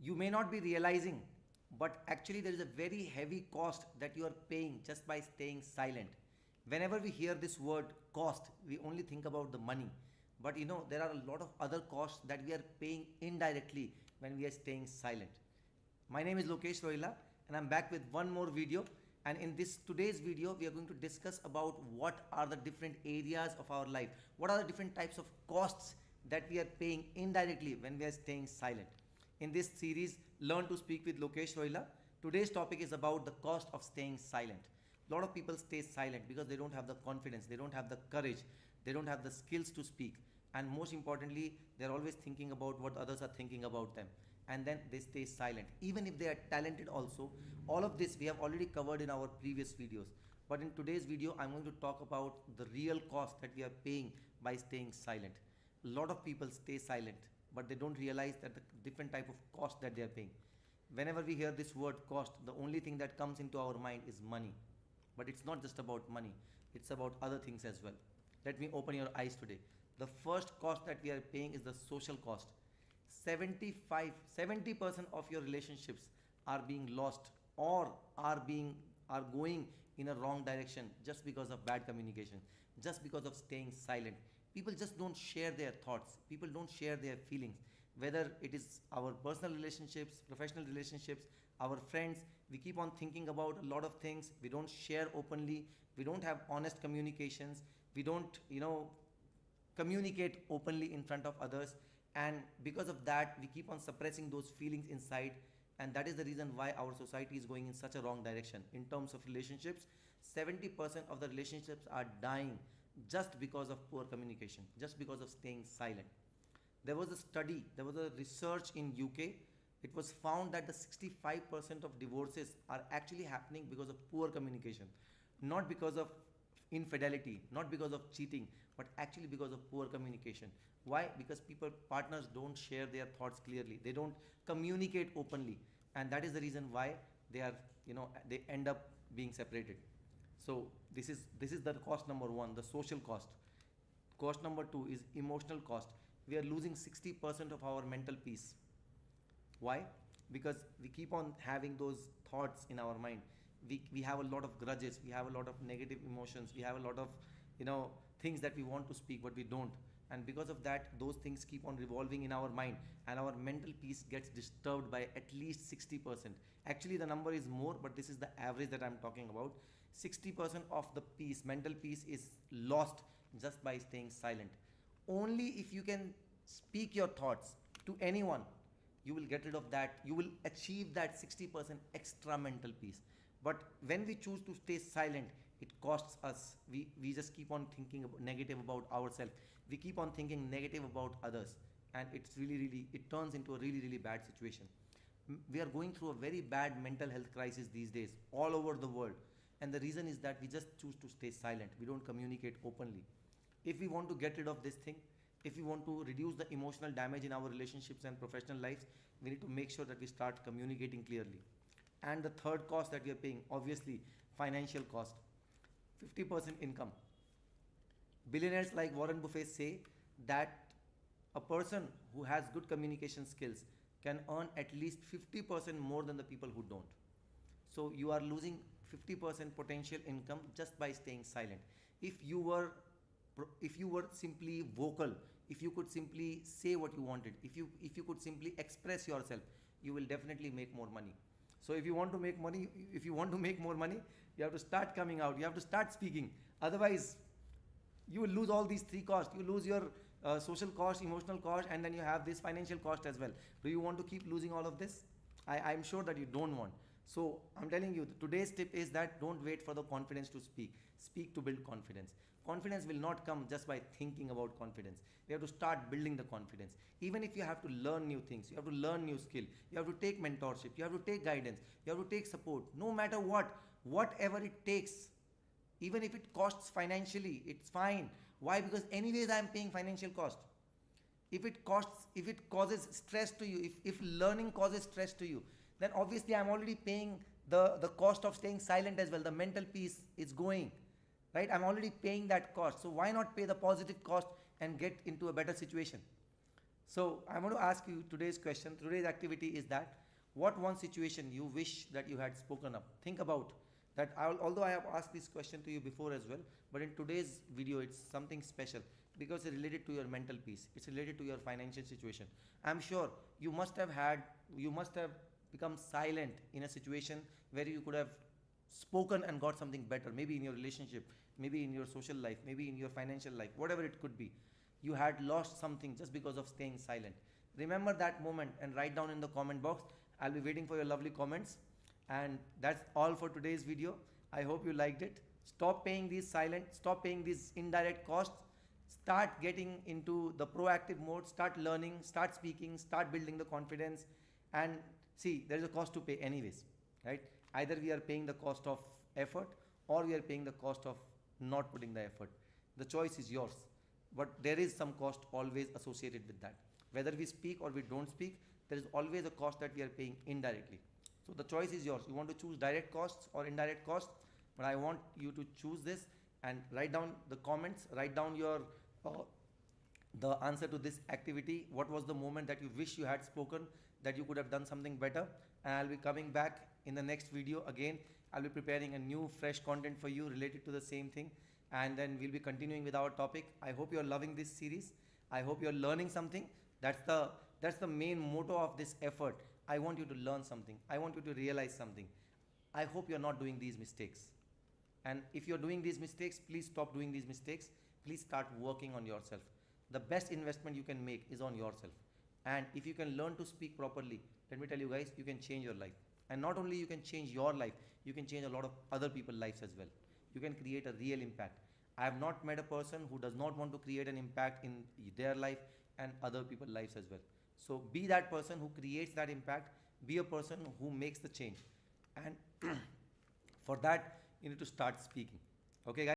You may not be realizing, but actually there is a very heavy cost that you are paying just by staying silent. Whenever we hear this word cost, we only think about the money, but there are a lot of other costs that we are paying indirectly when we are staying silent. My name is Lokesh Rohilla and I'm back with one more video, and in this today's video we are going to discuss about what are the different areas of our life, what are the different types of costs that we are paying indirectly when we are staying silent. In this series, Learn to Speak with Lokesh Rohilla, today's topic is about the cost of staying silent. A lot of people stay silent because they don't have the confidence, they don't have the courage, they don't have the skills to speak, and most importantly, they're always thinking about what others are thinking about them, and then they stay silent. Even if they are talented also, all of this we have already covered in our previous videos. But in today's video, I'm going to talk about the real cost that we are paying by staying silent. A lot of people stay silent, but they don't realize that the different type of cost that they are paying. Whenever we hear this word cost, the only thing that comes into our mind is money. But it's not just about money, it's about other things as well. Let me open your eyes today. The first cost that we are paying is the social cost. 70% of your relationships are being lost, or are going in a wrong direction just because of bad communication, just because of staying silent. People just don't share their thoughts, people don't share their feelings, whether it is our personal relationships, professional relationships, our friends. We keep on thinking about a lot of things, we don't share openly, we don't have honest communications, we don't communicate openly in front of others, and because of that we keep on suppressing those feelings inside. And that is the reason why our society is going in such a wrong direction in terms of relationships. 70% of the relationships are dying just because of poor communication, just because of staying silent. There was a study, there was a research in UK. It was found that the 65% of divorces are actually happening because of poor communication, not because of infidelity, not because of cheating, but actually because of poor communication. Why? Because partners don't share their thoughts clearly, they don't communicate openly, and that is the reason why they are they end up being separated. So this is the cost number one, the social cost. Cost number two is emotional cost. We are losing 60% of our mental peace. Why? Because we keep on having those thoughts in our mind. We have a lot of grudges, we have a lot of negative emotions, we have a lot of things that we want to speak but we don't. And because of that, those things keep on revolving in our mind, and our mental peace gets disturbed by at least 60%. Actually the number is more, but this is the average that I'm talking about. 60% of the peace, mental peace, is lost just by staying silent. Only if you can speak your thoughts to anyone, you will get rid of that, you will achieve that 60% extra mental peace. But when we choose to stay silent, it costs us. We just keep on thinking negative about ourselves, we keep on thinking negative about others, and it turns into a really bad situation. We are going through a very bad mental health crisis these days all over the world, and the reason is that we just choose to stay silent, we don't communicate openly. If we want to get rid of this thing, if we want to reduce the emotional damage in our relationships and professional lives, we need to make sure that we start communicating clearly. And the third cost that we are paying, obviously, financial cost. 50% income. Billionaires like Warren Buffett say that a person who has good communication skills can earn at least 50% more than the people who don't. So you are losing 50% potential income just by staying silent. If you were simply vocal, if you could simply say what you wanted, if you could simply express yourself, you will definitely make more money. So if you want to make money, if you want to make more money, you have to start coming out, you have to start speaking. Otherwise you will lose all these three costs. You lose your social cost, emotional cost, and then you have this financial cost as well. Do you want to keep losing all of this? I'm sure that you don't want. So I'm telling you, today's tip is that don't wait for the confidence to speak. Speak to build confidence. Confidence will not come just by thinking about confidence. We have to start building the confidence. Even if you have to learn new things, you have to learn new skill, you have to take mentorship, you have to take guidance, you have to take support, no matter what, whatever it takes. Even if it costs financially, it's fine. Why? Because anyways I'm paying financial cost. If it causes stress to you, if learning causes stress to you, then obviously I'm already paying the cost of staying silent as well. The mental peace is going, right? I'm already paying that cost. So why not pay the positive cost and get into a better situation? So I want to ask you today's question. Today's activity is that what one situation you wish that you had spoken up. Think about that. Although I have asked this question to you before as well, but in today's video it's something special because it's related to your mental peace. It's related to your financial situation. I'm sure you must have become silent in a situation where you could have spoken and got something better. Maybe in your relationship, maybe in your social life, maybe in your financial life, whatever it could be. You had lost something just because of staying silent. Remember that moment and write down in the comment box. I'll be waiting for your lovely comments. And that's all for today's video. I hope you liked it. Stop paying these indirect costs. Start getting into the proactive mode, start learning, start speaking, start building the confidence. And see, there is a cost to pay anyways, right? Either we are paying the cost of effort or we are paying the cost of not putting the effort. The choice is yours, but there is some cost always associated with that. Whether we speak or we don't speak, there is always a cost that we are paying indirectly. So the choice is yours. You want to choose direct costs or indirect costs, but I want you to choose this and write down the comments, write down your uh, the answer to this activity. What was the moment that you wish you had spoken, that you could have done something better? And I'll be coming back in the next video again. I'll be preparing a new fresh content for you related to the same thing, and then we'll be continuing with our topic. I hope you're loving this series. I hope you're learning something. That's the main motto of this effort. I want you to learn something. I want you to realize something. I hope you're not doing these mistakes. And if you're doing these mistakes, please stop doing these mistakes. Please start working on yourself. The best investment you can make is on yourself. And if you can learn to speak properly, let me tell you guys, you can change your life. And not only you can change your life, you can change a lot of other people's lives as well. You can create a real impact. I have not met a person who does not want to create an impact in their life and other people's lives as well. So be that person who creates that impact. Be a person who makes the change. And for that, you need to start speaking. Okay, guys?